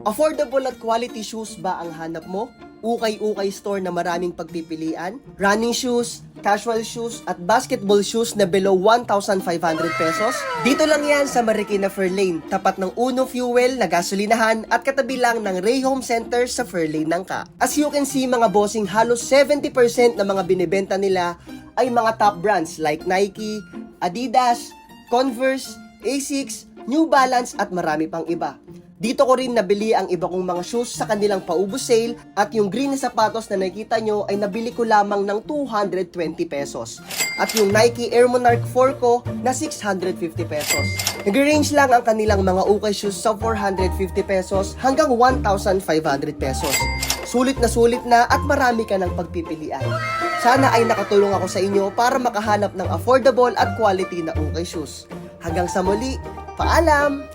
Affordable at quality shoes ba ang hanap mo? Ukay-ukay store na maraming pagpipilian? Running shoes, casual shoes, at basketball shoes na below 1,500 pesos? Dito lang yan sa Marikina Fairlane, tapat ng Uno Fuel na gasolinahan at katabi lang ng Ray Home Center sa Fairlane Nangka. As you can see mga bossing, halos 70% ng mga binibenta nila ay mga top brands like Nike, Adidas, Converse, Asics, New Balance at marami pang iba. Dito ko rin nabili ang iba kong mga shoes sa kanilang paubos sale at yung green na sapatos na nakikita nyo ay nabili ko lamang ng 220 pesos. At yung Nike Air Monarch 4 ko na 650 pesos. Nag-range lang ang kanilang mga ukay shoes sa 450 pesos hanggang 1,500 pesos. Sulit na at marami ka ng pagpipilian. Sana ay nakatulong ako sa inyo para makahanap ng affordable at quality na ukay shoes. Hanggang sa muli, paalam!